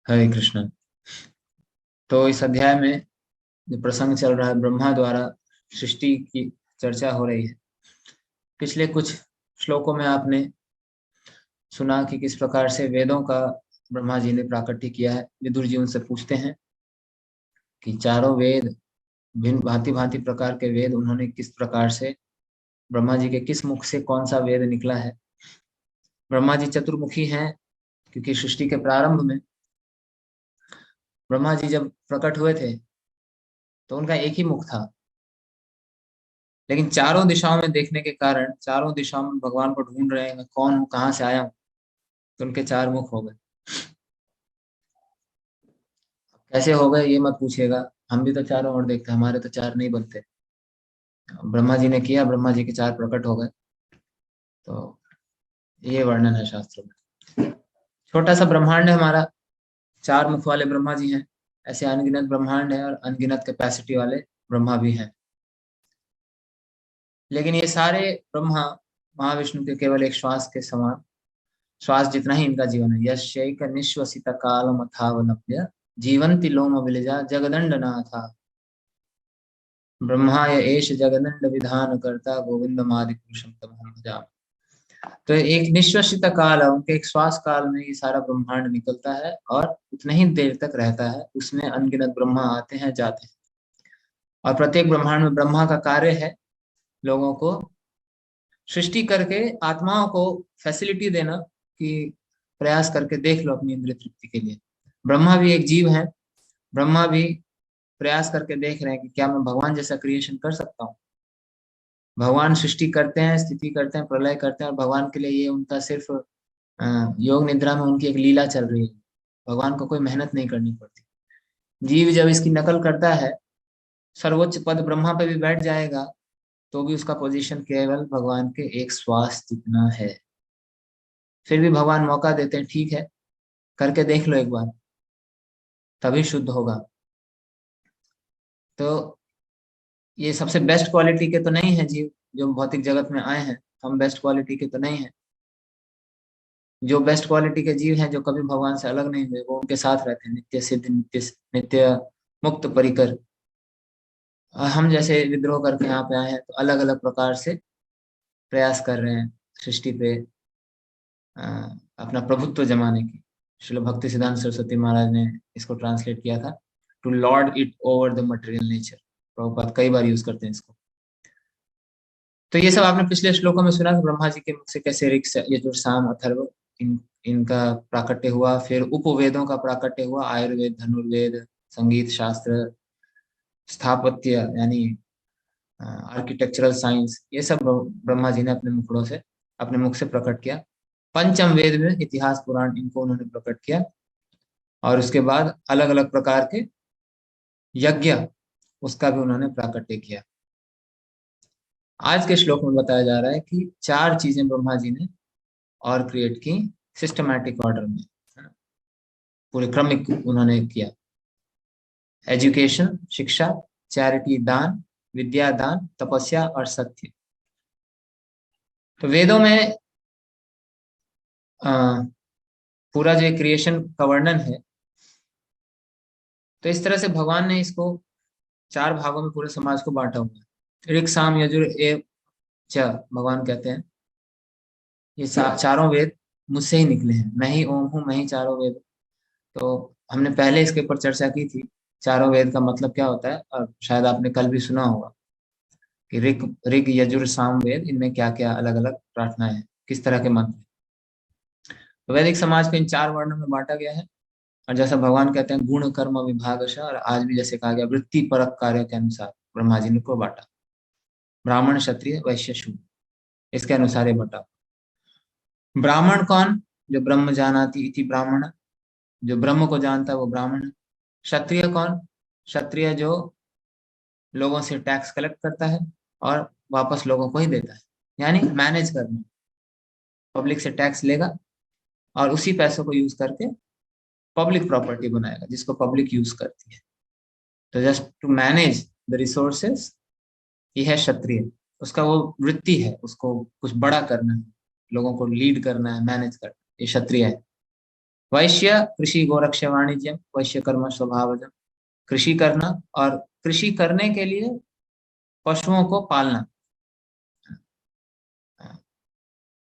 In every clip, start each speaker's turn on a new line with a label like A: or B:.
A: हरे कृष्ण। तो इस अध्याय में जो प्रसंग चल रहा है, ब्रह्मा द्वारा सृष्टि की चर्चा हो रही है। पिछले कुछ श्लोकों में आपने सुना कि किस प्रकार से वेदों का ब्रह्मा जी ने प्राकट्य किया है। विदुर जी उनसे पूछते हैं कि चारों वेद, भिन्न भांति भांति प्रकार के वेद, उन्होंने किस प्रकार से, ब्रह्मा जी के किस मुख से कौन सा वेद निकला है। ब्रह्मा जी चतुर्मुखी हैं क्योंकि सृष्टि के प्रारंभ में ब्रह्मा जी जब प्रकट हुए थे तो उनका एक ही मुख था, लेकिन चारों दिशाओं में देखने के कारण चारों दिशाओं में भगवान को ढूंढ रहे हैं, मैं कौन हूँ, कहाँ से आया हूँ। तो उनके चार मुख हो गए। कैसे हो गए ये मत पूछिएगा, हम भी तो चारों ओर देखते हैं, हमारे तो चार नहीं बनते। ब्रह्मा जी ने किया, ब्रह्मा जी के चार प्रकट हो गए। तो ये वर्णन है शास्त्रों में। छोटा सा ब्रह्मांड है हमारा, चार मुख वाले ब्रह्मा जी हैं। ऐसे अनगिनत ब्रह्मांड है और अनगिनत कैपेसिटी वाले ब्रह्मा भी हैं। लेकिन ये सारे ब्रह्मा महाविष्णु के केवल एक श्वास के समान, श्वास जितना ही इनका जीवन है। यशैक निश्वसित कालमथावलंब्य जीवन्ति लोम विलजा जगदंड नाथा ब्रह्माय एष जगदंड विधान करता गोविंदमादि पुरुषम तमहम भजामि। तो एक निश्वसित काल है, उनके एक श्वास काल में ये सारा ब्रह्मांड निकलता है और उतने ही देर तक रहता है। उसमें अनगिनत ब्रह्मा आते हैं, जाते हैं। और प्रत्येक ब्रह्मांड में ब्रह्मा का कार्य है लोगों को सृष्टि करके आत्माओं को फैसिलिटी देना कि प्रयास करके देख लो अपनी इंद्रिय तृप्ति के लिए। ब्रह्मा भी एक जीव है, ब्रह्मा भी प्रयास करके देख रहे हैं कि क्या मैं भगवान जैसा क्रिएशन कर सकता हूँ। भगवान सृष्टि करते हैं, स्थिति करते हैं, प्रलय करते हैं, और भगवान के लिए ये उनका सिर्फ योग निद्रा में उनकी एक लीला चल रही है। भगवान को कोई मेहनत नहीं करनी पड़ती। जीव जब इसकी नकल करता है, सर्वोच्च पद ब्रह्मा पे भी बैठ जाएगा, तो भी उसका पोजीशन केवल भगवान के एक श्वास जितना है। फिर भी भगवान मौका देते हैं, ठीक है करके देख लो एक बार, तभी शुद्ध होगा। तो ये सबसे बेस्ट क्वालिटी के तो नहीं है जीव जो भौतिक जगत में आए हैं, हम बेस्ट क्वालिटी के तो नहीं है। जो बेस्ट क्वालिटी के जीव हैं, जो कभी भगवान से अलग नहीं हुए, वो उनके साथ रहते हैं, नित्य सिद्ध, नित्य नित्य मुक्त परिकर। और हम जैसे विद्रोह करके यहाँ पे आए हैं, तो अलग अलग प्रकार से प्रयास कर रहे हैं सृष्टि पे अ, अपना प्रभुत्व जमाने की। श्रील भक्ति सिद्धांत सरस्वती महाराज ने इसको ट्रांसलेट किया था, to lord it over the material nature. Prabhupada कई बार यूज करते हैं इसको। तो ये सब आपने पिछले श्लोकों में सुना कि ब्रह्मा जी के मुख से कैसे ऋक्, यजुर, साम, अथर्व, इनका प्राकट्य हुआ। फिर उपवेदों का प्राकट्य हुआ, आयुर्वेद, धनुर्वेद, संगीत शास्त्र, स्थापत्य यानी आर्किटेक्चरल साइंस, ये सब ब्रह्मा जी ने अपने मुखड़ों से, अपने मुख से प्रकट किया। पंचम वेद में इतिहास पुराण, इनको उन्होंने प्रकट किया। और उसके बाद अलग अलग प्रकार के यज्ञ, उसका भी उन्होंने प्राकट्य किया। आज के श्लोक में बताया जा रहा है कि चार चीजें ब्रह्मा जी ने और क्रिएट की, सिस्टमैटिक ऑर्डर में, है ना? पूरे क्रमिक उन्होंने किया। एजुकेशन, शिक्षा, चैरिटी, दान, विद्या दान, तपस्या और सत्य। तो वेदों में पूरा जो क्रिएशन का वर्णन है, तो इस तरह से भगवान ने इसको चार भागों में पूरे समाज को बांटा हुआ है। ऋक, साम, यजुर, एव च, भगवान कहते हैं ये चारों वेद मुझसे ही निकले हैं, मैं ही ओम हूँ, मैं ही चारों वेद। तो हमने पहले इसके ऊपर चर्चा की थी, चारों वेद का मतलब क्या होता है, और शायद आपने कल भी सुना होगा कि ऋग ऋग यजुर साम वेद, इनमें क्या क्या अलग अलग प्रार्थनाएं हैं, किस तरह के मंत्र हैं। तो वैदिक समाज को इन चार वर्णों में बांटा गया है। और जैसा भगवान कहते हैं गुण कर्म विभागश, और आज भी जैसे कहा गया वृत्ति परक कार्य के अनुसार ब्रह्मा जी ने को बांटा, ब्राह्मण, क्षत्रिय, वैश्य, शूद्र, इसके अनुसार ये बटा। ब्राह्मण कौन? जो ब्रह्म जानाति इति ब्राह्मण, जो ब्रह्म को जानता है वो ब्राह्मण है। क्षत्रिय कौन? क्षत्रिय जो लोगों से टैक्स कलेक्ट करता है और वापस लोगों को ही देता है, यानी मैनेज करना। पब्लिक से टैक्स लेगा और उसी पैसों को यूज करके पब्लिक प्रॉपर्टी बनाएगा जिसको पब्लिक यूज करती है। तो just to manage the resources, ये है क्षत्रिय। उसका वो वृत्ति है, उसको कुछ बड़ा करना है, लोगों को लीड करना है, मैनेज करना है, ये क्षत्रिय है। वैश्य कृषि गोरक्ष वाणिज्यम वैश्य कर्म स्वभावजम। कृषि करना और कृषि करने के लिए पशुओं को पालना।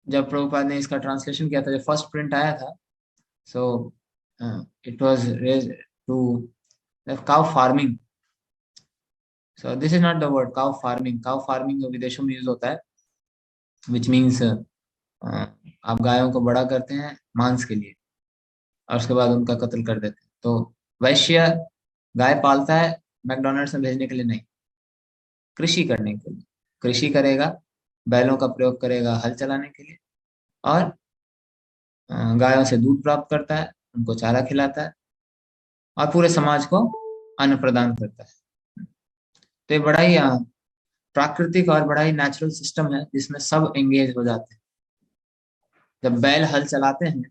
A: जब प्रभुपाद ने इसका ट्रांसलेशन किया था, जब फर्स्ट प्रिंट आया था, so it was raise to cow farming. So this is not the word cow farming. Cow farming जो विदेशों में यूज होता है, विच मीन्स आप गायों को बड़ा करते हैं मांस के लिए और उसके बाद उनका कत्ल कर देते हैं। तो वैश्य गाय पालता है मैकडोनल्ड्स में भेजने के लिए नहीं, कृषि करने के लिए। कृषि करेगा, बैलों का प्रयोग करेगा हल चलाने के लिए, और गायों से दूध प्राप्त करता है, उनको चारा खिलाता है और पूरे समाज को अन्न प्रदान करता है। तो ये बड़ा ही प्राकृतिक और बड़ा ही नेचुरल सिस्टम है जिसमें सब एंगेज हो जाते हैं। जब बैल हल चलाते हैं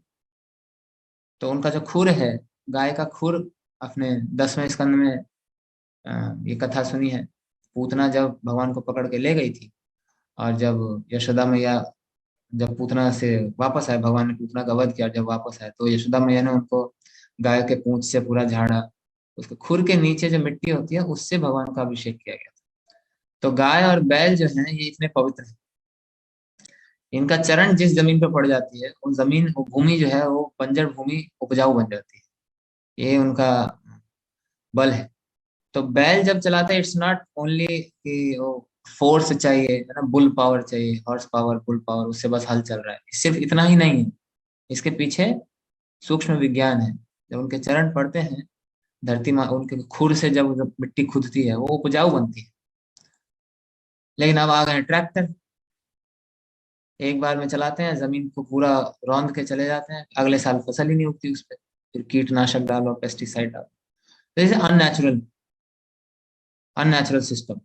A: तो उनका जो खुर है, गाय का खुर, अपने 10वें स्कंद में ये कथा सुनी है। पूतना जब भगवान को पकड़ के ले गई थी, और जब यशोदा मैया, जब पूतना से वापस आए, भगवान ने पूतना का वध किया, जब वापस आए तो यशोदा मैया ने उनको गाय के पूंछ से पूरा झाड़ा। उसके खुर के नीचे जो मिट्टी होती है उससे भगवान का अभिषेक किया गया था। तो गाय और बैल जो है ये इतने पवित्र हैं, इनका चरण जिस जमीन पे पड़ जाती है वो जमीन, वो भूमि जो है वो बंजर भूमि उपजाऊ बन जाती है। ये उनका बल है। तो बैल जब चलाता है, इट्स नॉट ओनली कि वो फोर्स चाहिए, है ना, बुल पावर चाहिए, हॉर्स पावर, बुल पावर, उससे बस हल चल रहा है, सिर्फ इतना ही नहीं है। इसके पीछे सूक्ष्म विज्ञान है। जब उनके चरण पड़ते हैं, धरती माँ उनके खुर से जब मिट्टी खुदती है वो उपजाऊ बनती है। लेकिन अब आ गए ट्रैक्टर, एक बार में चलाते हैं, जमीन को पूरा रौंद के चले जाते हैं, अगले साल फसल ही नहीं उगती उस पर। फिर कीटनाशक डालो, पेस्टिसाइड डालो। तो जैसे अननेचुरल, अननेचुरल सिस्टम।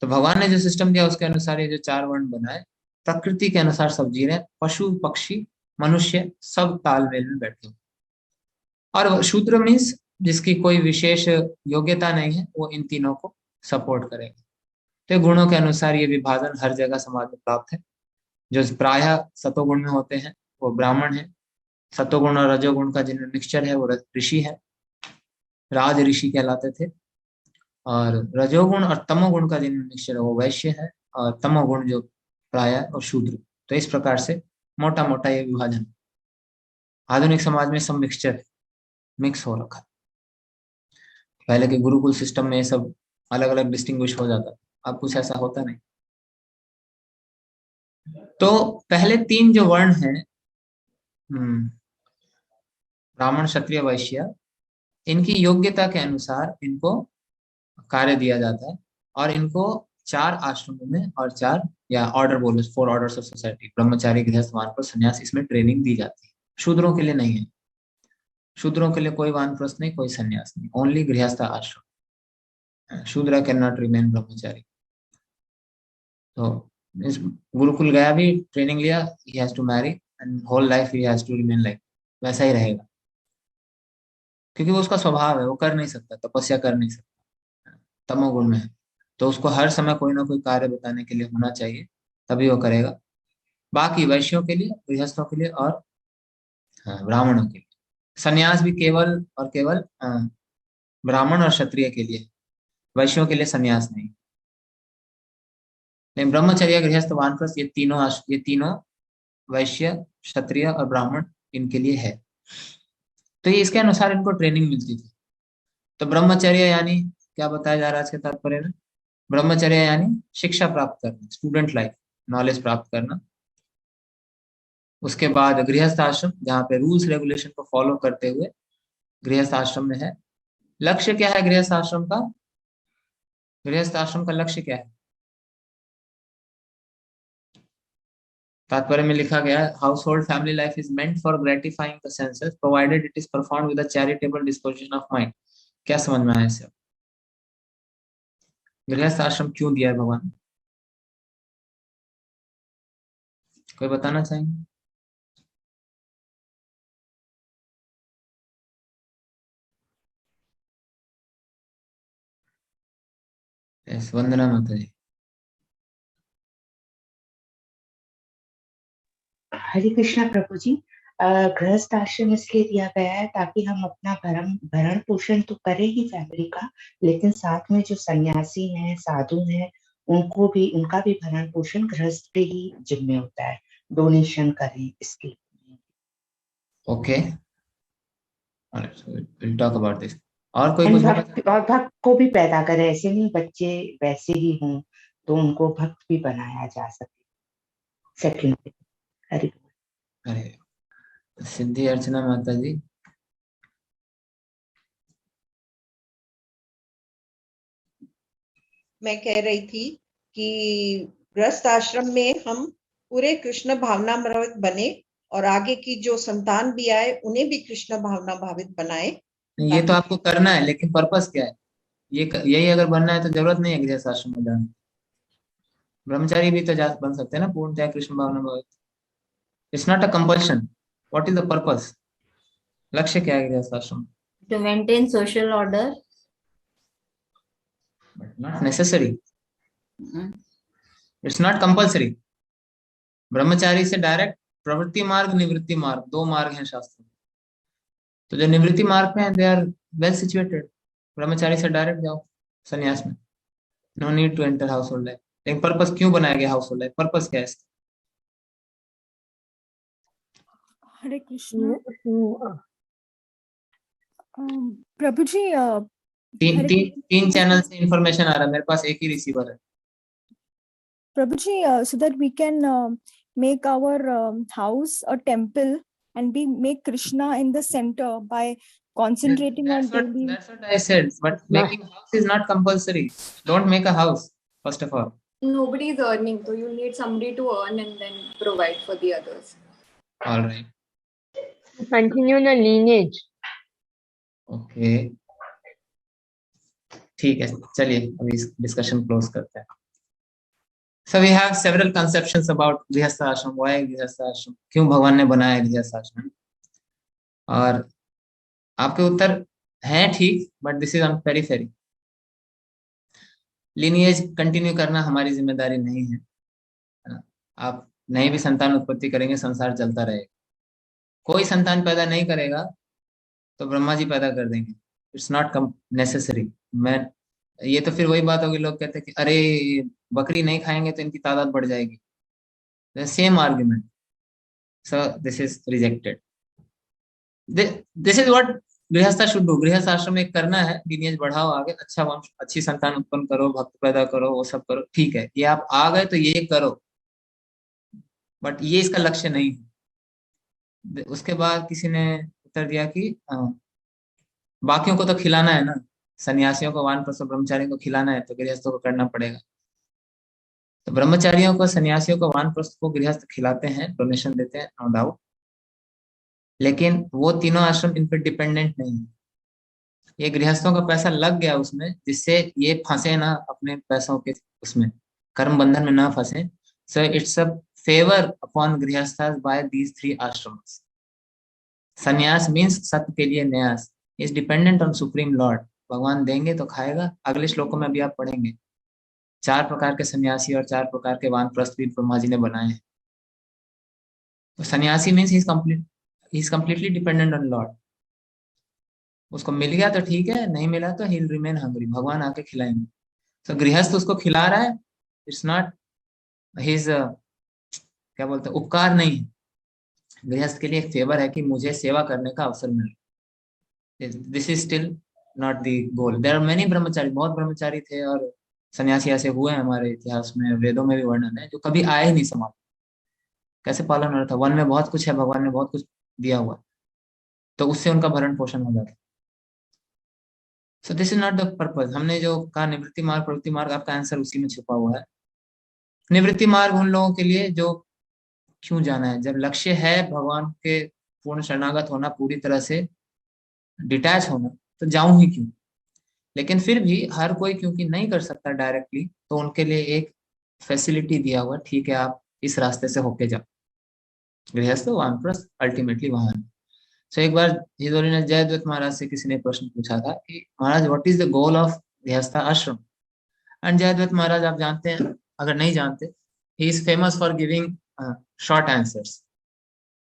A: तो भगवान ने जो सिस्टम दिया उसके अनुसार ये जो चार वर्ण बनाए, प्रकृति के अनुसार सब जी रहे हैं। पशु पक्षी मनुष्य सब तालमेल में बैठे हुए। और वो शूद्र मीन्स जिसकी कोई विशेष योग्यता नहीं है, वो इन तीनों को सपोर्ट करेगा। तो गुणों के अनुसार ये विभाजन हर जगह समाज में प्राप्त है। जो प्रायः सतोगुण में होते हैं वो ब्राह्मण है। सतोगुण और रजोगुण का जिनमें मिक्सचर है वो ऋषि है, राज ऋषि कहलाते थे। और रजोगुण और तमोगुण का जिनमें मिक्सचर है वो वैश्य है, और तमोगुण जो प्रायः और शूद्र। तो इस प्रकार से मोटा मोटा ये विभाजन आधुनिक समाज में सब मिक्सचर, मिक्स हो रखा है। पहले के गुरुकुल सिस्टम में ये सब अलग अलग डिस्टिंग्विश हो जाता था, अब कुछ ऐसा होता नहीं। तो पहले तीन जो वर्ण हैं, ब्राह्मण क्षत्रिय वैश्य, इनकी योग्यता के अनुसार इनको कार्य दिया जाता है। और इनको चार आश्रमों में, और चार, या ऑर्डर बोलो, 4 ऑर्डर्स ऑफ सोसाइटी, ब्रह्मचारी, गृहस्थ, वानप्रस्थ, संन्यास, इसमें ट्रेनिंग दी जाती है। शूद्रों के लिए नहीं है। शूद्रों के लिए कोई वानप्रस्थ नहीं, कोई संन्यास नहीं, ओनली गृहस्थ आश्रम। शूद्र कैन नॉट रिमेन ब्रह्मचारी। तो इस गुरुकुल गया भी, ट्रेनिंग लिया, he has to marry and whole life he has to remain like, वैसा ही रहेगा। क्योंकि वो उसका स्वभाव है, वो कर नहीं सकता, तपस्या कर नहीं सकता, तमोगुण में है। तो उसको हर समय कोई ना कोई कार्य बताने के लिए होना चाहिए, तभी वो करेगा। बाकी वैश्यों के लिए, गृहस्थों के लिए, और ब्राह्मणों के लिए। संन्यास भी केवल और केवल ब्राह्मण और क्षत्रिय के लिए, वैश्यों के लिए संन्यास नहीं। लेकिन ब्रह्मचर्य, गृहस्थ, वानप्रस्थ, ये तीनों वैश्य, क्षत्रिय और ब्राह्मण, इनके लिए है। तो ये इसके अनुसार इनको ट्रेनिंग मिलती थी। तो ब्रह्मचर्य यानी क्या बताया जा रहा है आज के तात्पर्य में? ब्रह्मचर्य यानी शिक्षा प्राप्त करना, स्टूडेंट लाइफ, नॉलेज प्राप्त करना। उसके बाद गृहस्थ आश्रम, जहाँ पे रूल्स रेगुलेशन को फॉलो करते हुए गृहस्थ आश्रम में है। लक्ष्य क्या है गृहस्थ आश्रम का? गृहस्थ आश्रम का लक्ष्य क्या है? तात्पर्य में लिखा गया है, house hold family life is meant for gratifying the senses provided it is perform with a charitable disposition of mind. क्या समझ में आया इससे? गृहस्थ आश्रम क्यों दिया है भगवान ने? कोई बताना चाहेंगे? यस, वंदना माता जी।
B: हरे कृष्णा प्रभु जी। गृहस्थ आश्रम इसलिए दिया गया है ताकि हम अपना भरण भरण पोषण तो करें ही फैमिली का, लेकिन साथ में जो सन्यासी हैं, साधु हैं, उनका भी भरण पोषण गृहस्थ पे ही जिम्मे होता है। डोनेशन करें इसके।
A: Okay, will talk about this. और कोई
B: एंड
A: कुछ बोला था?
B: भक्त को भी पैदा करें, ऐसे नहीं बच्चे वैसे ही हों, तो उनको भक्त भी बनाया जा सके। सेकंड। हरि
A: अरे सिद्धि अर्चना माता जी।
C: मैं कह रही थी कि गृहस्थ आश्रम में हम पूरे कृष्ण भावनामृत बने और आगे की जो संतान भी आए उन्हें भी कृष्ण भावना भावित बनाए।
A: ये तो आपको करना है, लेकिन पर्पस क्या है? यही अगर बनना है तो जरूरत नहीं है गृहस्थ आश्रम में जाने। ब्रह्मचारी भी तो जा बन सकते हैं ना पूर्णतः कृष्ण भावना भावित। It's not a compulsion. What is the purpose? लक्ष्य क्या है गृहस्थ आश्रम?
D: To maintain social order.
A: But not necessary. It's not compulsory. ब्रह्मचारी से डायरेक्ट प्रवृत्ति मार्ग, निवृत्ति मार्ग, दो मार्ग हैं शास्त्र में। तो जो निवृत्ति मार्ग पे हैं दे आर वेल सिचुएटेड। ब्रह्मचारी से डायरेक्ट जाओ संन्यास में। No need to enter household life. लेकिन पर्पस क्यों बनाया गया हाउस होल्ड लाइफ? पर्पस क्या है इसका?
E: हरे कृष्ण। प्रभु जी,
A: तीन चैनल से इंफॉर्मेशन आ रहा है, मेरे पास एक ही रिसीवर है।
E: प्रभु जी, so that we can make our house a temple and we make Krishna in the center by concentrating on daily.
A: That's what I said. But making house is not compulsory. Don't make a house first of all.
F: Nobody is earning, so you need somebody to earn and then provide for the others.
A: All right.
G: Continue the lineage.
A: Okay. ठीक है, चलिए अभी इस discussion close करते हैं। So we have several conceptions about गृहस्थ आश्रम। Why गृहस्थ आश्रम? क्यों भगवान ने बनाया गृहस्थ आश्रम? और आपके उत्तर हैं ठीक, but this is on periphery. Lineage continue करना हमारी जिम्मेदारी नहीं है। आप नहीं भी संतान उत्पत्ति करेंगे, संसार चलता रहेगा। कोई संतान पैदा नहीं करेगा तो ब्रह्मा जी पैदा कर देंगे। It's not necessary. ये तो फिर वही बात होगी, लोग कहते हैं कि अरे बकरी नहीं खाएंगे तो इनकी तादाद बढ़ जाएगी। Same argument. So this is rejected. This is what गृहस्थ शुड डू। गृहस्थ आश्रम में करना है, लिनिएज बढ़ाओ आगे, अच्छा वंश, अच्छी संतान उत्पन्न करो, भक्त पैदा करो, वो सब करो, ठीक है। ये आप आ गए तो ये करो, बट ये इसका लक्ष्य नहीं है। उसके बाद किसी ने उत्तर दिया कि बाकियों को तो खिलाना है ना, सन्यासियों को, वानप्रस्थ ब्रह्मचारियों को खिलाना है तो गृहस्थों को करना पड़ेगा। तो ब्रह्मचारियों को, सन्यासियों को, वानप्रस्थ को गृहस्थ खिलाते हैं, डोनेशन देते हैं, नो डाउट, लेकिन वो तीनों आश्रम इन पर डिपेंडेंट नहीं है। ये गृहस्थों का पैसा लग गया उसमें, जिससे ये फंसे ना अपने पैसों के उसमें, कर्म बंधन में ना फंसे। So it's a favour upon गृहस्थास बाय दीज थ्री आश्रम्स। संन्यास मीन्स सत्य के लिए न्यास, is dependent on supreme lord. भगवान देंगे तो खाएगा। अगले श्लोकों में भी आप पढ़ेंगे 4 प्रकार के सन्यासी और 4 प्रकार के वानप्रस्थ भी ब्रह्मा जी ने बनाए हैं। तो सन्यासी means he is completely dependent on Lord. उसको मिल गया तो ठीक है, नहीं मिला तो ही विल रिमेन हंग्री, भगवान आके खिलाएंगे। तो गृहस्थ उसको खिला रहा है, इट्स नॉट हिज क्या बोलते हैं, उपकार नहीं है। गृहस्थ के लिए एक फेवर है कि मुझे सेवा करने का अवसर मिले। This is still not the goal. There are many brahmachari, बहुत ब्रह्मचारी थे और सन्यासी ऐसे हुए हैं हमारे इतिहास में, वेदों में भी वर्णन है, जो कभी आए ही नहीं समाज। कैसे पालन हो रहा था? वन में बहुत कुछ है, भगवान ने बहुत कुछ दिया हुआ, तो उससे उनका भरण पोषण हो जाता। सो this is not the purpose. हमने जो कहा निवृत्ति मार्ग, प्रवृत्ति मार्ग, आपका आंसर उसी में छुपा हुआ है। निवृत्ति मार्ग उन लोगों के लिए जो क्यों जाना है, जब लक्ष्य है भगवान के पूर्ण शरणागत होना, पूरी तरह से डिटैच होना, तो जाऊं ही क्यों। लेकिन फिर भी हर कोई क्योंकि नहीं कर सकता डायरेक्टली, तो उनके लिए एक फैसिलिटी दिया हुआ, ठीक है आप इस रास्ते से होके जाओ। गृहस्थ वानप्रस्थ अल्टीमेटली वहां। सो एक बार हिदोरी जयद्वत महाराज से किसी ने प्रश्न पूछा था कि महाराज what is the goal of गृहस्थ आश्रम? एंड जयद्वत महाराज, आप जानते हैं, अगर नहीं जानते, he is famous for giving short answers.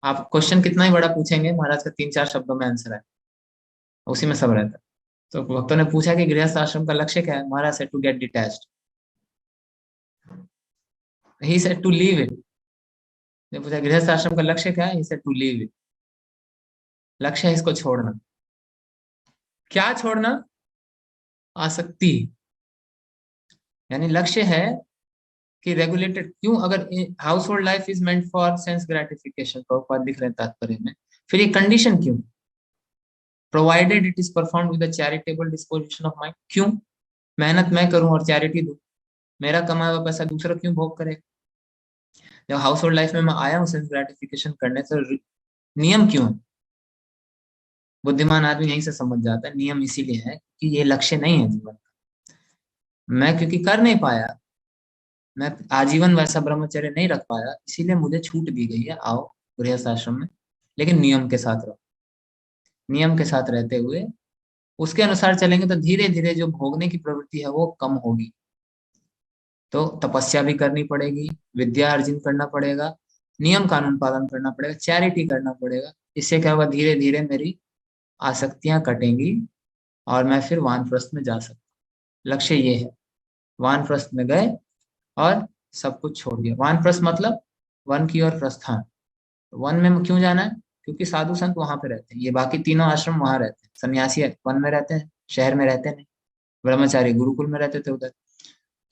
A: आप क्वेश्चन कितना ही बड़ा पूछेंगे, महाराज का 3-4 शब्दों में आंसर है, उसी में सब रहता है। तो भक्तों ने पूछा कि गृहस्थ आश्रम का लक्ष्य क्या है? महाराज said to get detached, he said to leave it. ने पूछा गृहस्थ आश्रम का लक्ष्य क्या है? He said to leave it. लक्ष्य है इसको छोड़ना। क्या छोड़ना? आसक्ति। यानी लक्ष्य है कि रेगुलेटेड क्यों, अगर house hold life is meant for sense gratification, Prabhupada लिख रहे हैं तात्पर्य में, फिर ये कंडीशन क्यों? Provided it is perform with charitable disposition of mind. क्यों? मेहनत मैं करूं और चैरिटी दूं, मेरा कमाया हुआ पैसा दूसरा क्यों भोग करे? जब हाउस होल्ड लाइफ में मैं आया हूं सेंस ग्रेटिफिकेशन करने, तो नियम क्यों है? बुद्धिमान आदमी यहीं से समझ जाता है, नियम इसीलिए है कि ये लक्ष्य नहीं है जीवन का। मैं क्योंकि कर नहीं पाया, मैं आजीवन वैसा ब्रह्मचर्य नहीं रख पाया, इसीलिए मुझे छूट दी गई है, आओ गृहस्थ आश्रम में, लेकिन नियम के साथ रहो। नियम के साथ रहते हुए उसके अनुसार चलेंगे तो धीरे धीरे जो भोगने की प्रवृत्ति है वो कम होगी। तो तपस्या भी करनी पड़ेगी, विद्या अर्जन करना पड़ेगा, नियम कानून पालन करना पड़ेगा, चैरिटी करना पड़ेगा। इससे क्या होगा? धीरे धीरे मेरी आसक्तियां कटेंगी और मैं फिर वानप्रस्थ में जा सकता। लक्ष्य ये है। वानप्रस्थ में गए और सब कुछ छोड़ दिया। वानप्रस्थ मतलब वन की ओर प्रस्थान। वन में क्यों जाना है? क्योंकि साधु संत वहां पे रहते हैं, ये बाकी तीनों आश्रम वहां रहते हैं। सन्यासी वन में रहते हैं, शहर में रहते नहीं। ब्रह्मचारी गुरुकुल में रहते थे उधर।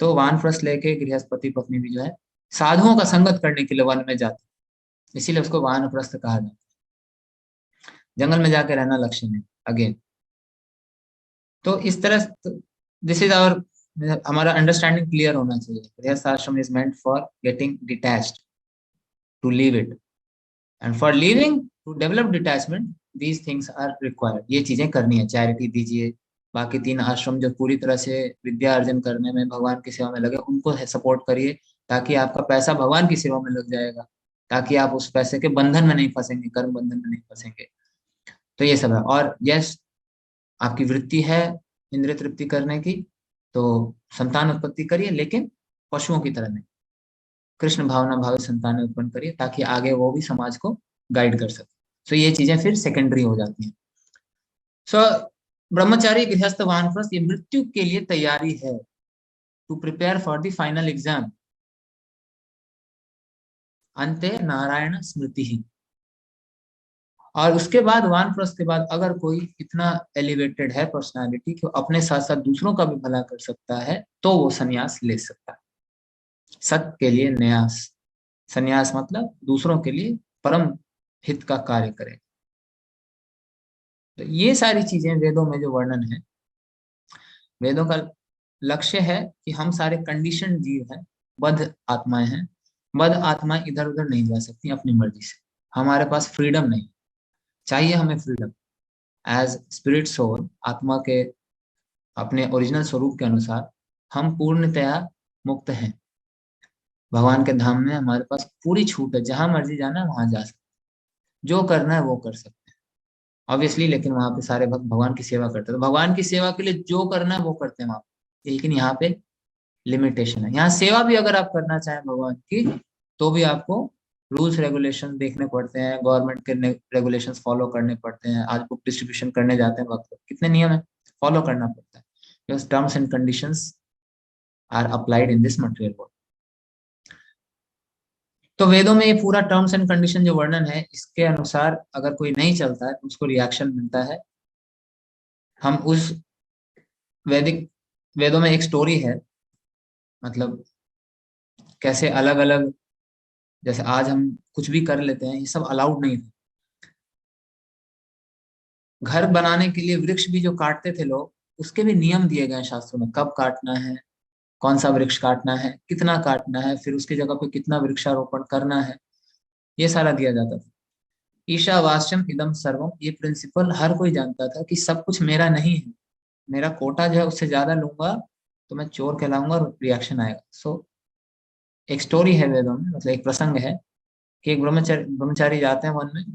A: तो वानप्रस्थ लेके गृहस्पति पत्नी भी जो है साधुओं का संगत करने के लिए वन में जाते, इसीलिए उसको वानप्रस्थ कहा जाता है। जंगल में जाके रहना लक्ष्य नहीं अगेन। तो इस तरह दिस इज आवर, हमारा अंडरस्टैंडिंग क्लियर होना चाहिए। Grihastha ashram is meant for getting detached, to leave it, and for living to develop detachment these things are required. ये चीजें करनी है। चैरिटी दीजिए, बाकी 3 आश्रम जो पूरी तरह से विद्या अर्जन करने में भगवान की सेवा में लगे उनको सपोर्ट करिए, ताकि आपका पैसा भगवान की सेवा में लग जाएगा, ताकि आप उस पैसे के बंधन में नहीं फंसेंगे, कर्म बंधन में नहीं फंसेंगे। तो ये सब है। और यस, आपकी वृत्ति है इंद्रिय तृप्ति करने की, तो संतान उत्पत्ति करिए, लेकिन पशुओं की तरह नहीं। कृष्ण भावना भावित संतान उत्पन्न करिए, ताकि आगे वो भी समाज को गाइड कर सके। सो ये चीजें फिर सेकेंडरी हो जाती हैं। सो ब्रह्मचारी, गृहस्थ, वानप्रस्थ ये मृत्यु के लिए तैयारी है, to prepare for the final exam. अंते नारायण स्मृति ही। और उसके बाद वानप्रस्थ के बाद अगर कोई इतना एलिवेटेड है पर्सनालिटी कि अपने साथ साथ दूसरों का भी भला कर सकता है, तो वो सन्यास ले सकता है। सत के लिए न्यास। सन्यास मतलब दूसरों के लिए परम हित का कार्य करें। तो ये सारी चीजें वेदों में जो वर्णन है, वेदों का लक्ष्य है कि हम सारे कंडीशन जीव हैं, बद्ध आत्माएं हैं। बद्ध आत्माएं इधर उधर नहीं जा सकती अपनी मर्जी से। हमारे पास फ्रीडम नहीं। चाहिए हमें फ्रीडम एज स्पिरिट सोल, आत्मा के अपने ओरिजिनल स्वरूप के अनुसार हम पूर्णतया मुक्त हैं। भगवान के धाम में हमारे पास पूरी छूट है, जहां मर्जी जाना है वहां जा सकते हैं, जो करना है वो कर सकते हैं ऑब्वियसली। लेकिन वहां पे सारे भक्त भगवान की सेवा करते हैं, तो भगवान की सेवा के लिए जो करना है वो करते हैं वहां पे। लेकिन यहाँ पे लिमिटेशन है। यहाँ सेवा भी अगर आप करना चाहें भगवान की, तो भी आपको रूल्स रेगुलेशन देखने पड़ते हैं, गवर्नमेंट के रेगुलेशंस फॉलो करने पड़ते हैं। आज बुक डिस्ट्रीब्यूशन करने जाते हैं वक्त, कितने नियम है, फॉलो करना पड़ता है। Because terms and conditions are applied in this material world. तो वेदों में ये पूरा टर्म्स एंड कंडीशन जो वर्णन है, इसके अनुसार अगर कोई नहीं चलता है तो उसको रिएक्शन मिलता है। हम उस वेदों में एक स्टोरी है, मतलब कैसे अलग अलग, जैसे आज हम कुछ भी कर लेते हैं, ये सब अलाउड नहीं था। घर बनाने के लिए वृक्ष भी जो काटते थे लोग, उसके भी नियम दिए गए शास्त्रों में, कब काटना है, कौन सा वृक्ष काटना है, कितना काटना है, फिर उसकी जगह पे कितना वृक्षारोपण करना है, ये सारा दिया जाता था। ईशावास्यम इदम सर्वम, ये प्रिंसिपल हर कोई जानता था कि सब कुछ मेरा नहीं है, मेरा कोटा जो है उससे ज्यादा लूंगा तो मैं चोर कहलाऊंगा और रिएक्शन आएगा। सो एक स्टोरी है वेदों में, मतलब एक प्रसंग है कि एक ब्रह्मचारी जाते हैं वन में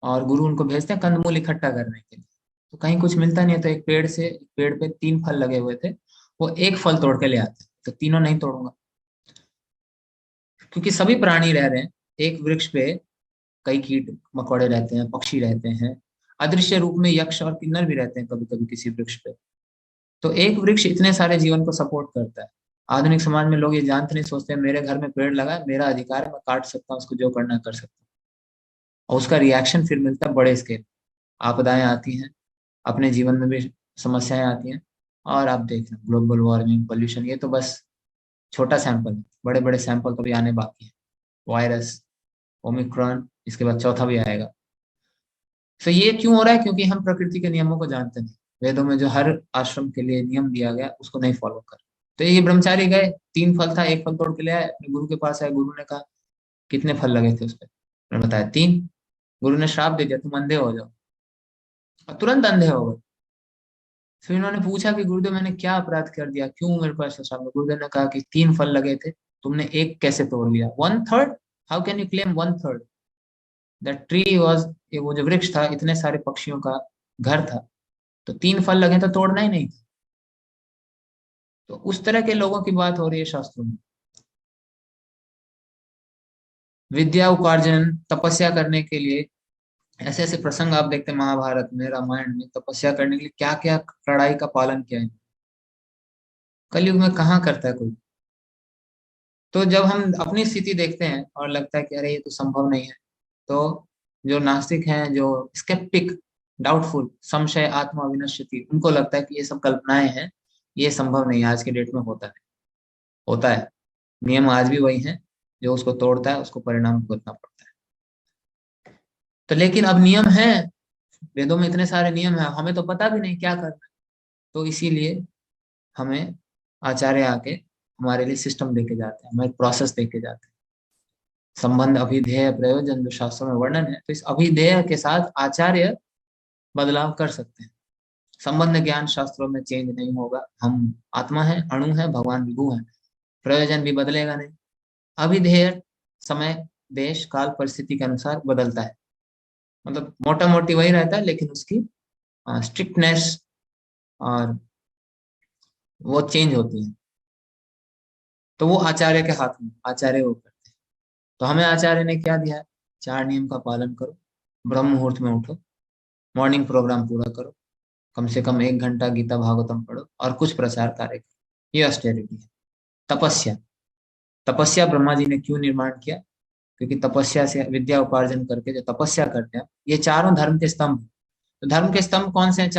A: और गुरु उनको भेजते हैं कंदमूल इकट्ठा करने के लिए। तो कहीं कुछ मिलता नहीं है, तो एक पेड़ पे 3 फल लगे हुए थे, वो एक फल तोड़ के ले आते हैं। तो तीनों नहीं तोड़ूंगा, क्योंकि सभी प्राणी रह रहे हैं एक वृक्ष पे, कई कीट मकोड़े रहते हैं, पक्षी रहते हैं, अदृश्य रूप में यक्ष और किन्नर भी रहते हैं कभी कभी किसी वृक्ष पे। तो एक वृक्ष इतने सारे जीवन को सपोर्ट करता है। आधुनिक समाज में लोग ये जानते नहीं, सोचते हैं मेरे घर में पेड़ लगा है, मेरा अधिकार है, मैं काट सकता हूँ, उसको जो करना है कर सकता हूँ। और उसका रिएक्शन फिर मिलता है बड़े स्केल। आपदाएं आती हैं, अपने जीवन में भी समस्याएं आती हैं, और आप देख रहे हैं ग्लोबल वार्मिंग, पोल्यूशन, ये तो बस छोटा सैंपल है, बड़े बड़े सैंपल तो भी आने बाकी है। वायरस, ओमिक्रॉन, इसके बाद चौथा भी आएगा। तो ये क्यों हो रहा है? क्योंकि हम प्रकृति के नियमों को जानते नहीं। वेदों में जो हर आश्रम के लिए नियम दिया गया उसको नहीं फॉलो कर। तो ये ब्रह्मचारी गए, 3 फल था, 1 फल तोड़ के ले आए, अपने गुरु के पास आए, गुरु ने कहा कितने फल लगे थे उस पर? उन्होंने बताया 3। गुरु ने श्राप दे दिया, तुम अंधे हो जाओ, और तुरंत अंधे हो गए। फिर इन्होंने पूछा कि गुरुदेव मैंने क्या अपराध कर दिया, क्यों मेरे पास श्राप? गुरुदेव ने कहा कि 3 फल लगे थे, तुमने 1 कैसे तोड़ लिया? 1/3? How can you claim 1/3? That tree was, वो जो वृक्ष था इतने सारे पक्षियों का घर था, तो 3 फल लगे तो तोड़ना ही नहीं था। तो उस तरह के लोगों की बात हो रही है शास्त्रों में। विद्या उपार्जन, तपस्या करने के लिए ऐसे ऐसे प्रसंग आप देखते हैं महाभारत में, रामायण में। तपस्या करने के लिए क्या क्या कड़ाई का पालन किया है। कलयुग में कहाँ करता है कोई? तो जब हम अपनी स्थिति देखते हैं और लगता है कि अरे ये तो संभव नहीं है, तो जो नास्तिक हैं, जो स्केप्टिक, डाउटफुल, संशय आत्मा विनश्यति, उनको लगता है कि ये सब कल्पनाएं हैं, ये संभव नहीं, आज के डेट में होता है। होता है, नियम आज भी वही है, जो उसको तोड़ता है उसको परिणाम भुगतना पड़ता है। तो लेकिन अब नियम है, वेदों में इतने सारे नियम है, हमें तो पता भी नहीं क्या करना है। तो इसीलिए हमें आचार्य आके हमारे लिए सिस्टम देके जाते हैं, हमें प्रोसेस देके जाते हैं। संबंध, अभिधेय, प्रयोजन जो शास्त्रों में वर्णन है, तो इस अभिधेय के साथ आचार्य बदलाव कर सकते हैं। संबंध ज्ञान शास्त्रों में चेंज नहीं होगा, हम आत्मा है, अणु है, भगवान विभु है, प्रयोजन भी बदलेगा नहीं। अभिधेय समय, देश, काल, परिस्थिति के अनुसार बदलता है, मतलब मोटा मोटी वही रहता है, लेकिन उसकी स्ट्रिक्टनेस और वो चेंज होती है। तो वो आचार्य के हाथ में, आचार्य वो करते हैं। तो हमें आचार्य ने क्या दिया है? 4 नियम का पालन करो, ब्रह्म मुहूर्त में उठो, मॉर्निंग प्रोग्राम पूरा करो, कम से कम 1 घंटा गीता भागवतम पढ़ो, और कुछ प्रचार कार्य करो। ये ऑस्टेरिटी है। तपस्या, तपस्या ब्रह्मा जी ने क्यों निर्माण किया? क्योंकि तपस्या से विद्या उपार्जन करके जो तपस्या करते हैं, ये चारों धर्म के स्तंभ। तो धर्म के स्तंभ कौन से हैं?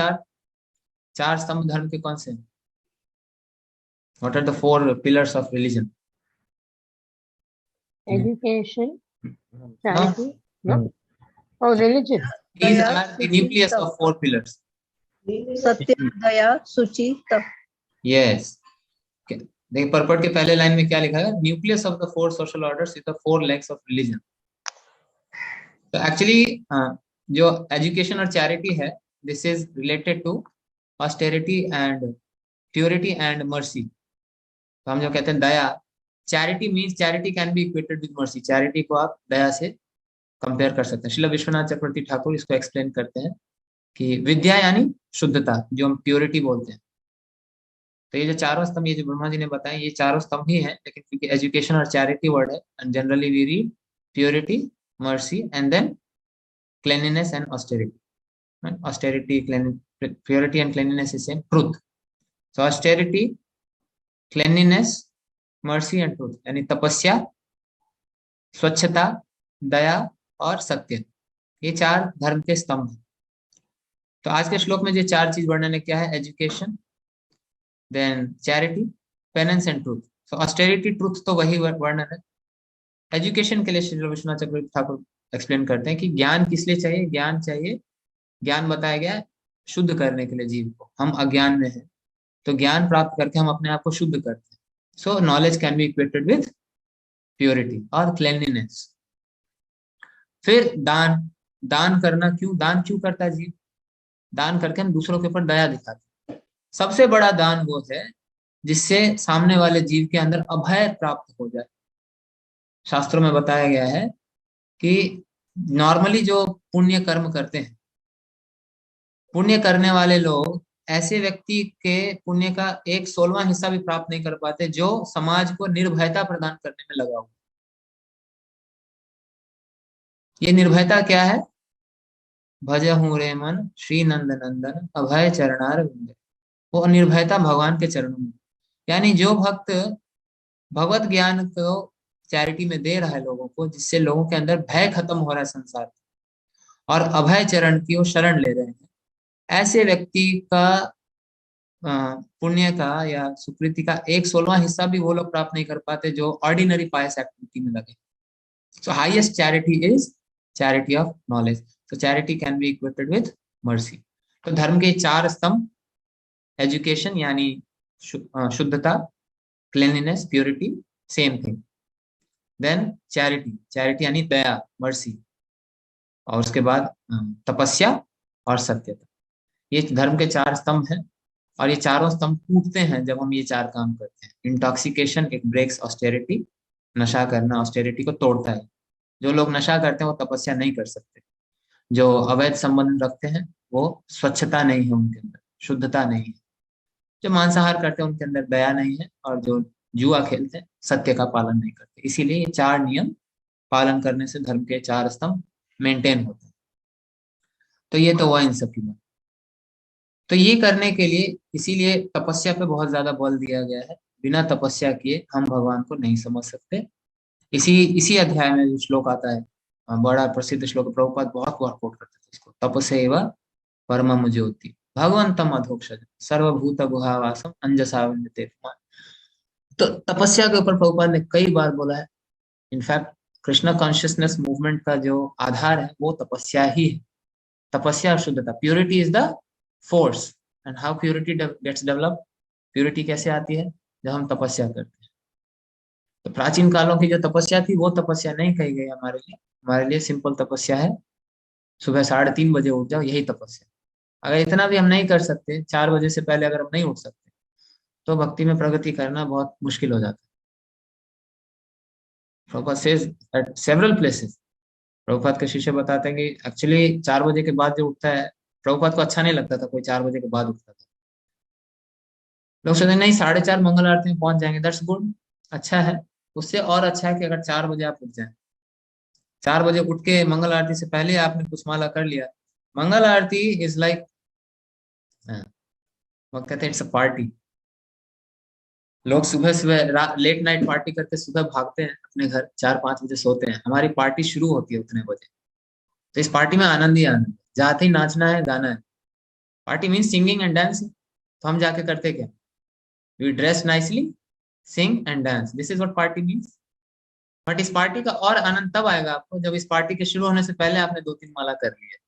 A: 4 स्तंभ धर्म के कौन से हैं? What are the 4 pillars of religion?
G: Education,
A: No,
G: charity, no? Oh, religion.
A: these
H: Daya,
A: are the
H: Shuchi,
A: nucleus
H: तप।
A: of 4 pillars.
H: सत्य, दया, शुचि, तप।
A: Yes. देखिए पर्पट के पहले लाइन में क्या लिखा है? Nucleus of the 4 social orders is the 4 legs of religion. तो एक्चुअली जो एजुकेशन और चैरिटी है, this is related to austerity and purity and mercy. तो हम जो कहते हैं दया, charity means, charity can be equated with mercy. Charity को आप दया से कंपेयर कर सकते हैं। श्रील विश्वनाथ चक्रवर्ती ठाकुर इसको एक्सप्लेन करते हैं कि विद्या यानी शुद्धता, जो हम प्योरिटी बोलते हैं। तो ये जो चारों स्तंभ, ये जो ब्रह्मा जी ने बताए, ये चारों स्तंभ ही हैं, लेकिन क्योंकि एजुकेशन और चैरिटी वर्ड है, and generally we read purity, mercy, and then cleanliness and austerity. Austerity, purity and cleanliness is same, truth. So austerity, cleanliness, mercy and truth, यानी तपस्या, स्वच्छता, दया और सत्य, ये 4 धर्म के स्तंभ हैं। तो आज के श्लोक में जो 4 चीज वर्णन है, क्या है? Education, then charity, penance and truth. So austerity, truth तो वही वर्णन है। एजुकेशन के लिए श्री विश्वनाथ चक्रवर्ती ठाकुर एक्सप्लेन करते हैं कि ज्ञान किस लिए चाहिए? ज्ञान चाहिए, ज्ञान बताया गया है शुद्ध करने के लिए जीव को। हम अज्ञान में हैं, तो ज्ञान प्राप्त करके हम अपने आप को शुद्ध करते हैं। सो knowledge can be equated with purity और क्लेanliness। फिर दान, दान करना क्यों? दान क्यों करता है जीव? दान करके हम दूसरों के ऊपर दया दिखाते हैं। सबसे बड़ा दान वो है जिससे सामने वाले जीव के अंदर अभय प्राप्त हो जाए। शास्त्रों में बताया गया है कि नॉर्मली जो पुण्य कर्म करते हैं, पुण्य करने वाले लोग ऐसे व्यक्ति के पुण्य का 1/16वां हिस्सा भी प्राप्त नहीं कर पाते जो समाज को निर्भयता प्रदान करने में लगा हुआ। ये निर्भयता क्या है? भजहूँ रे मन श्री नंद नंदन अभय चरणार विंद। वो निर्भयता भगवान के चरणों में, यानी जो भक्त भगवत ज्ञान को चैरिटी में दे रहा है लोगों को, जिससे लोगों के अंदर भय खत्म हो रहा है संसार, और अभय चरण की वो शरण ले रहे हैं, ऐसे व्यक्ति का पुण्य का या सुकृति का 1/16वां हिस्सा भी वो लोग प्राप्त नहीं कर पाते जो ऑर्डिनरी पायस एक्टिविटी में लगे। So highest charity is charity of knowledge. So charity can be equated with mercy. तो धर्म के 4 स्तंभ, एजुकेशन यानी शुद्धता, cleanliness, purity, same thing. Then charity, charity यानी दया, मर्सी, और उसके बाद तपस्या और सत्यता। ये धर्म के 4 स्तंभ हैं, और ये चारों स्तंभ टूटते हैं जब हम ये 4 काम करते हैं। इंटॉक्सिकेशन इट ब्रेक्स ऑस्टेरिटी, नशा करना ऑस्टेरिटी को तोड़ता है। जो लोग नशा करते हैं वो तपस्या नहीं कर सकते। जो अवैध संबंध रखते हैं वो स्वच्छता नहीं है उनके अंदर, शुद्धता नहीं है। जो मांसाहार करते हैं उनके अंदर दया नहीं है, और जो जुआ खेलते हैं सत्य का पालन नहीं करते। इसीलिए ये 4 नियम पालन करने से धर्म के 4 स्तंभ मेंटेन होते हैं। तो ये तो हुआ इन सब की बात। तो ये करने के लिए इसीलिए तपस्या पे बहुत ज्यादा बल दिया गया है। बिना तपस्या किए हम भगवान को नहीं समझ सकते। इसी अध्याय में जो श्लोक आता है, बड़ा प्रसिद्ध श्लोक, प्रभुपाद बहुत बार कोट करते थे इसको, तपसेव परमम ज्योति भगवंतम अधोक्षज सर्वभूत गुहावासम अंजसा विन्दते पुमान। तो तपस्या के ऊपर प्रभुपाद ने कई बार बोला है। इनफैक्ट कृष्ण कॉन्शियसनेस मूवमेंट का जो आधार है वो तपस्या ही है। तपस्या और शुद्धता, purity is the force. And how purity gets develop? Purity कैसे आती है? जब हम तपस्या करते हैं। तो प्राचीन कालों की जो तपस्या थी वो तपस्या नहीं कही गई हमारे लिए। हमारे लिए सिंपल तपस्या है, सुबह 3:30 बजे उठ जाओ, यही तपस्या। अगर इतना भी हम नहीं कर सकते, 4 बजे से पहले अगर हम नहीं उठ सकते, तो भक्ति में प्रगति करना बहुत मुश्किल हो जाता है। Prabhupada says eight several places, Prabhupada के शिष्य बताते हैं कि एक्चुअली 4 बजे के बाद जो उठता है, प्रभुपाद को अच्छा नहीं लगता था कोई 4 बजे के बाद उठता था। लोग सोचते नहीं 4:30 मंगल आरती में पहुंच जाएंगे, दैट्स गुड, अच्छा है। उससे और अच्छा है कि अगर 4 बजे आप उठ जाए, 4 बजे उठ के मंगल आरती से पहले आपने कुछ माला कर लिया। मंगल आरती इज लाइक, वो कहते हैं इट्स अ पार्टी। लोग सुबह सुबह लेट नाइट पार्टी करके सुबह भागते हैं अपने घर, 4-5 बजे सोते हैं। हमारी पार्टी शुरू होती है उतने बजे। तो इस पार्टी में आनंद ही आनंद, जाते ही नाचना है, गाना है। Party means singing and dancing. तो हम जाके करते क्या? We dress nicely, sing and dance, this is what party means. But इस पार्टी का और आनंद तब आएगा आपको जब इस पार्टी के शुरू होने से पहले आपने 2-3 माला कर ली है,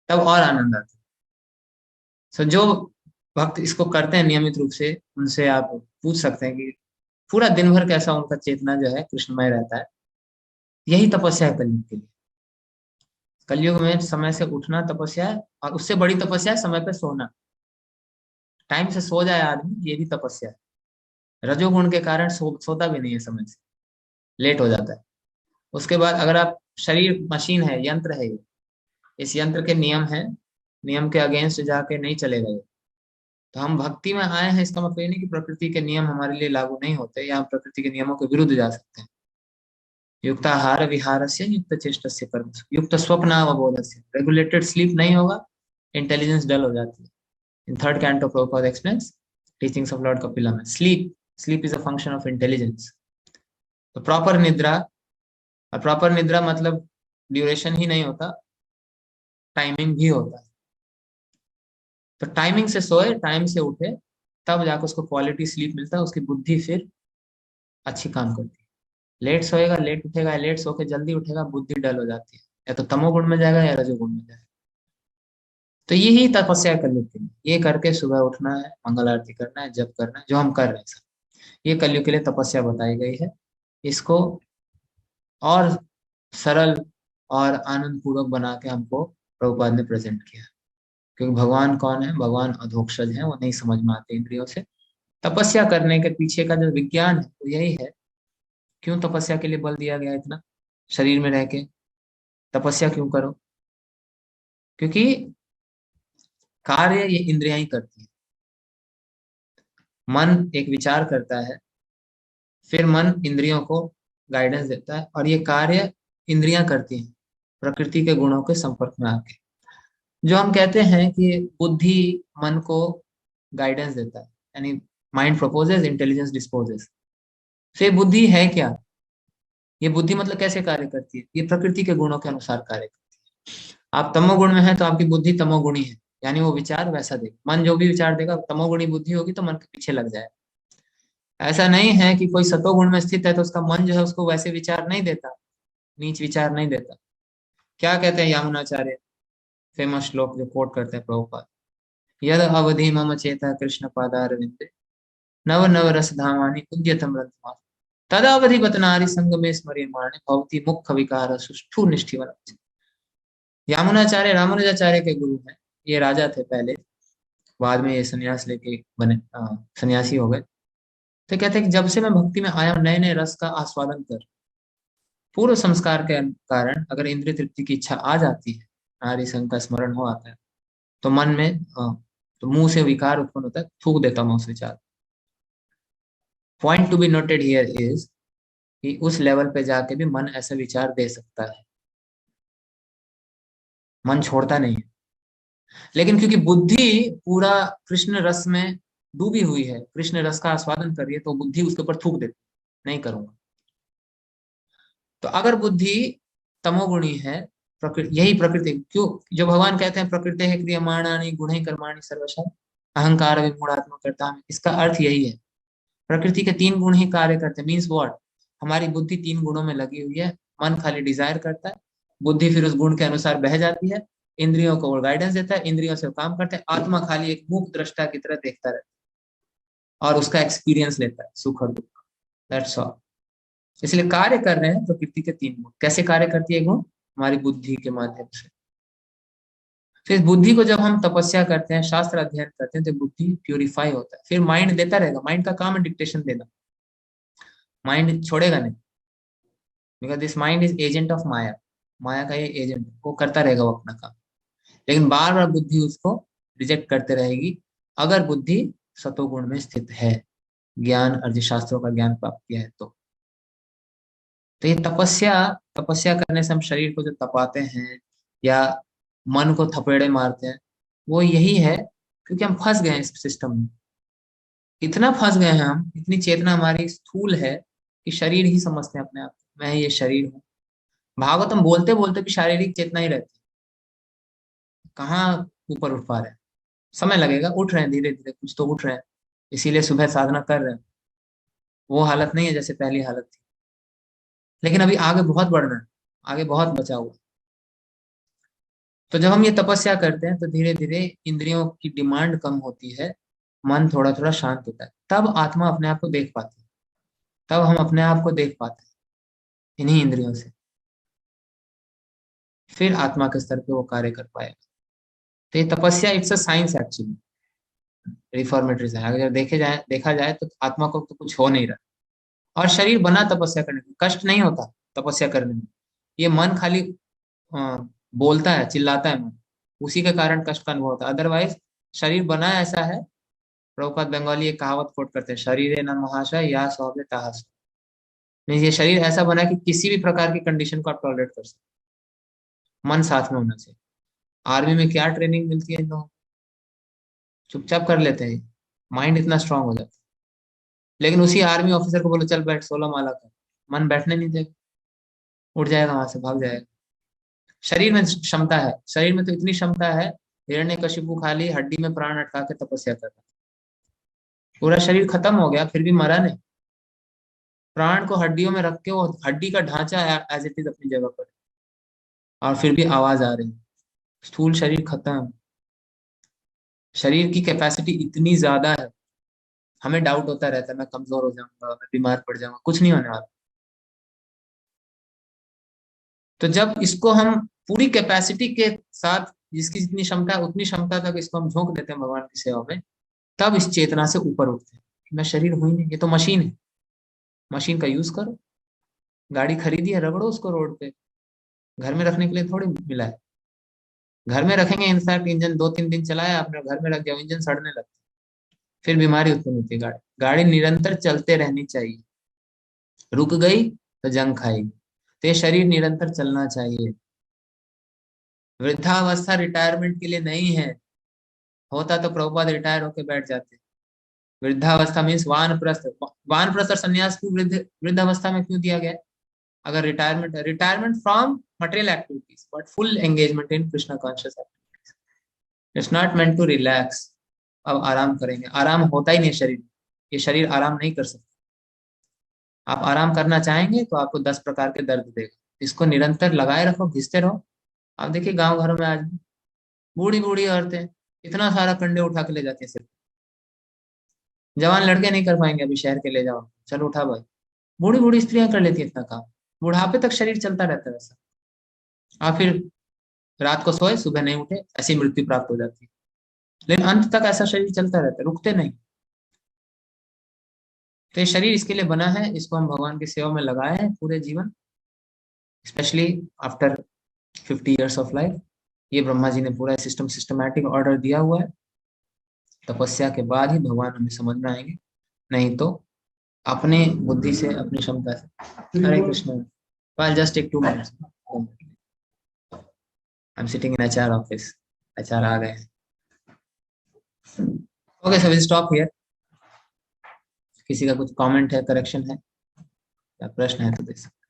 A: तब और आनंद आता है। सो जो भक्त इसको करते हैं नियमित रूप से, उनसे आप पूछ सकते हैं कि पूरा दिन भर कैसा उनका चेतना जो है कृष्णमय रहता है। यही तपस्या है कलयुग के लिए। कलयुग में समय से उठना तपस्या है, और उससे बड़ी तपस्या है समय पे सोना। टाइम से सो जाए आदमी, ये भी तपस्या है। रजोगुण के कारण सोता भी नहीं है समय से, लेट हो जाता है। उसके बाद अगर आप, शरीर मशीन है, यंत्र है ये, इस यंत्र के नियम है, नियम के अगेंस्ट जाके नहीं चलेगा ये। तो हम भक्ति में आए हैं, इसका मतलब ये नहीं कि प्रकृति के नियम हमारे लिए लागू नहीं होते, या हम प्रकृति के नियमों के विरुद्ध जा सकते हैं। युक्ताहार विहारस्य युक्त चेष्टस्य कर्मसु युक्त स्वप्नावबोधस्य। रेगुलेटेड स्लीप नहीं होगा, इंटेलिजेंस डल हो जाती है। In third canto Prabhupada explains teachings of lord Kapila में, sleep is a function of intelligence. तो प्रॉपर निद्रा, और प्रॉपर निद्रा मतलब ड्यूरेशन ही नहीं होता, टाइमिंग भी होता है। तो टाइमिंग से सोए, टाइम से उठे, तब जाकर उसको क्वालिटी स्लीप मिलता है, उसकी बुद्धि फिर अच्छी काम करती है। लेट सोएगा, लेट उठेगा, लेट सो के जल्दी उठेगा, बुद्धि डल हो जाती है, या तो तमोगुण में जाएगा या रजोगुण में जाएगा। तो यही तपस्या कलयुग के लिए, ये करके सुबह उठना है, मंगल आरती करना है, जप करना है, जो हम कर रहे हैं सब, ये कलयुग के लिए तपस्या बताई गई है। इसको और सरल और आनंद पूर्वक बना के हमको प्रभुपाद ने प्रेजेंट किया। क्योंकि भगवान कौन है? भगवान अधोक्षज है, वो नहीं समझ में आते इंद्रियों से। तपस्या करने के पीछे का जो विज्ञान है वो यही है। क्यों तपस्या के लिए बल दिया गया इतना? शरीर में रह के तपस्या क्यों करो? क्योंकि कार्य ये इंद्रियां ही करती है। मन एक विचार करता है, फिर मन इंद्रियों को गाइडेंस देता है, और ये कार्य इंद्रियां करती हैं। प्रकृति के गुणों के संपर्क में आके। जो हम कहते हैं कि बुद्धि मन को गाइडेंस देता है, यानी माइंड प्रोपोजेस, इंटेलिजेंस डिस्पोजेस। फिर बुद्धि है क्या? ये बुद्धि मतलब कैसे कार्य करती है? ये प्रकृति के गुणों के अनुसार कार्य करती है। आप तमोगुण में है तो आपकी बुद्धि तमोगुणी है, यानी वो विचार वैसा देगा। मन जो भी विचार देगा, तमोगुणी बुद्धि होगी तो मन के पीछे लग जाए। ऐसा नहीं है कि कोई सतोगुण में स्थित है तो उसका मन जो है उसको वैसे विचार नहीं देता, नीच विचार नहीं देता। क्या कहते हैं यामुनाचार्य, फेमस श्लोक जो कोट करते हैं प्रभुपाद, यद अवधि मम चेता कृष्ण पादारविंदे नव नव रस धामानि उद्यतम रंतमा तद अवधि बतनारी संग में स्मर्यमाणे भवती मुख्य विकार सुष्ठु निष्ठिवन। यामुनाचार्य रामानुजाचार्य के गुरु हैं। ये राजा थे पहले, बाद में ये सन्यास लेके बने सन्यासी हो गए। तो कहते हैं कि जब से मैं भक्ति में आया नए नए रस का आस्वादन कर, पूर्व संस्कार के कारण अगर इंद्रिय तृप्ति की इच्छा आ जाती है, नारी संग का स्मरण हो आता है, तो मन में तो मुंह से विकार उत्पन्न होता है, थूक देता हूं उस विचार। Point to be noted here is कि उस लेवल पे जाके भी मन ऐसा विचार दे सकता है, मन छोड़ता नहीं है। लेकिन क्योंकि बुद्धि पूरा कृष्ण रस में डूबी हुई है, कृष्ण रस का आस्वादन कर रही है, तो बुद्धि उसके ऊपर थूक देती, नहीं करूंगा। तो अगर बुद्धि तमोगुणी है, यही प्रकृति, क्यों जो भगवान कहते हैं प्रकृति है क्रियमाणानि गुणैः कर्माणि सर्वशः अहंकार विमूढ़ात्मा करता है, इसका अर्थ यही है प्रकृति के 3 गुण ही कार्य करते हैं। Means what? हमारी बुद्धि 3 गुणों में लगी हुई है। मन खाली डिजायर करता है, बुद्धि फिर उस गुण के अनुसार बह जाती है, इंद्रियों को वो गाइडेंस देता है, इंद्रियों से काम करते हैं, आत्मा खाली एक मूक दृष्टा की तरह देखता रहता है और उसका एक्सपीरियंस लेता है, सुख और दुख। That's all. इसलिए कार्य कर रहे हैं प्रकृति के 3 गुण। कैसे कार्य करती है गुण? हमारी बुद्धि के माध्यम से। फिर बुद्धि को जब हम तपस्या करते हैं, शास्त्र अध्ययन करते हैं, तो बुद्धि प्यूरिफाई होता है। फिर माइंड देता रहेगा, माइंड का काम है डिक्टेशन देना, माइंड छोड़ेगा नहीं, because this mind is agent of Maya. माया का ये एजेंट, वो करता रहेगा वो अपना काम। लेकिन बार बार बुद्धि उसको रिजेक्ट करते रहेगी, अगर बुद्धि सतोगुण में स्थित है, ज्ञान अर्जित शास्त्रों का ज्ञान प्राप्त किया है तो ये तपस्या, तपस्या करने से हम शरीर को जो तपाते हैं या मन को थपेड़े मारते हैं, वो यही है क्योंकि हम फंस गए हैं इस सिस्टम में। इतना फंस गए हैं हम, इतनी चेतना हमारी स्थूल है कि शरीर ही समझते हैं अपने आप, मैं ये शरीर हूँ। भागवतम बोलते बोलते भी शारीरिक चेतना ही रहती है, कहाँ ऊपर उठ पा रहे हैं। समय लगेगा, उठ रहे हैं धीरे धीरे, कुछ तो उठ रहे हैं, इसीलिए सुबह साधना कर रहे हैं। वो हालत नहीं है जैसे पहली हालत थी, लेकिन अभी आगे बहुत बढ़ना है, आगे बहुत बचा हुआ। तो जब हम ये तपस्या करते हैं तो धीरे धीरे इंद्रियों की डिमांड कम होती है, मन थोड़ा थोड़ा शांत होता है, तब आत्मा अपने आप को देख पाती है, तब हम अपने आप को देख पाते हैं इन्हीं इंद्रियों से। फिर आत्मा के स्तर पे वो कार्य कर पाएगा। तो ये तपस्या it's a science actually, reformatory science. अगर देखा जाए तो आत्मा को तो कुछ हो नहीं रहा, और शरीर बना तपस्या करने में, कष्ट नहीं होता तपस्या करने में। ये मन खाली बोलता है, चिल्लाता है मन, उसी के कारण कष्ट का अनुभव होता है। अदरवाइज शरीर बना ऐसा है, प्रभुपाद बंगाली एक कहावत कोट करते हैं, शरीर न महाशय या सौभे ताहस। ये शरीर ऐसा बना कि किसी भी प्रकार की कंडीशन को आप टॉलरेट कर सकते, मन साथ में होना चाहिए। आर्मी में क्या ट्रेनिंग मिलती है इन लोगों को, चुपचाप कर लेते हैं, माइंड इतना स्ट्रांग हो जाता है। लेकिन उसी आर्मी ऑफिसर को बोलो चल बैठ 16 माला कर, मन बैठने नहीं देगा, उठ जाएगा, वहां से भाग जाएगा। शरीर में क्षमता है, शरीर में तो इतनी क्षमता है, हिरण्यकशिपु खाली हड्डी में प्राण अटका के तपस्या कर रहा, पूरा शरीर खत्म हो गया फिर भी मरा नहीं। प्राण को हड्डियों में रख के वो हड्डी का ढांचा एज इट इज अपनी जगह पर, और फिर भी आवाज आ रही है। स्थूल शरीर खत्म, शरीर की कैपेसिटी इतनी ज्यादा है, हमें डाउट होता रहता है मैं कमजोर हो जाऊंगा, मैं बीमार पड़ जाऊंगा, कुछ नहीं होने वाला। तो जब इसको हम पूरी कैपेसिटी के साथ, जिसकी जितनी क्षमता है उतनी क्षमता तक इसको हम झोंक देते हैं भगवान की सेवा में, तब इस चेतना से ऊपर उठते हैं कि मैं शरीर हूं ही नहीं, ये तो मशीन है, मशीन का यूज करो। गाड़ी खरीदी है, रगड़ो उसको रोड पे, घर में रखने के लिए थोड़ी मिला है। घर में रखेंगे, इनफैक्ट इंजन 2-3 दिन चलाया आपने, घर में रख दिया, इंजन सड़ने लगता है, फिर बीमारी उत्पन्न होती है। गाड़ी निरंतर चलते रहनी चाहिए, रुक गई तो जंग खाएगी। तो ये शरीर निरंतर चलना चाहिए, वृद्धावस्था रिटायरमेंट के लिए नहीं है, होता तो प्रभुपाद रिटायर होके बैठ जाते। वृद्धावस्था मीन्स वानप्रस्थ, वानप्रस्थ और संन्यास क्यों वृद्धावस्था में क्यों दिया गया? अगर retirement from material activities but full engagement in Krishna conscious activities. It's not meant to relax. अब आराम करेंगे, आराम होता ही नहीं शरीर, ये शरीर आराम नहीं कर सकता। आप आराम करना चाहेंगे तो आपको 10 प्रकार के दर्द देगा, इसको निरंतर लगाए रखो, घिसते रहो। आप देखिए गांव घरों में आज बूढ़ी बूढ़ी औरतें इतना सारा कंडे उठा के ले जाती है सिर्फ। जवान लड़के नहीं कर पाएंगे, अभी शहर के ले जाओ, चलो उठा भाई। बूढ़ी बूढ़ी स्त्रियां कर लेती है इतना काम, बुढ़ापे तक शरीर चलता रहता है वैसा। आप फिर रात को सोए, सुबह नहीं उठे, ऐसी मृत्यु प्राप्त हो जाती है। लेकिन अंत तक ऐसा शरीर चलता रहता है, रुकते नहीं। तो ये शरीर इसके लिए बना है, इसको हम भगवान की सेवा में लगाए हैं पूरे जीवन, specially after 50 years of life. ये ब्रह्मा जी ने पूरा सिस्टमैटिक ऑर्डर दिया हुआ है। तपस्या के बाद ही भगवान हमें समझ में आएंगे, नहीं तो अपने बुद्धि से, अपनी क्षमता से। हरे Krishna. I'll just take 2 minutes. I'm sitting in HR office. HR आ गए। Okay, so we'll stop here. किसी का कुछ कमेंट है, करेक्शन है या प्रश्न है तो दे सकते।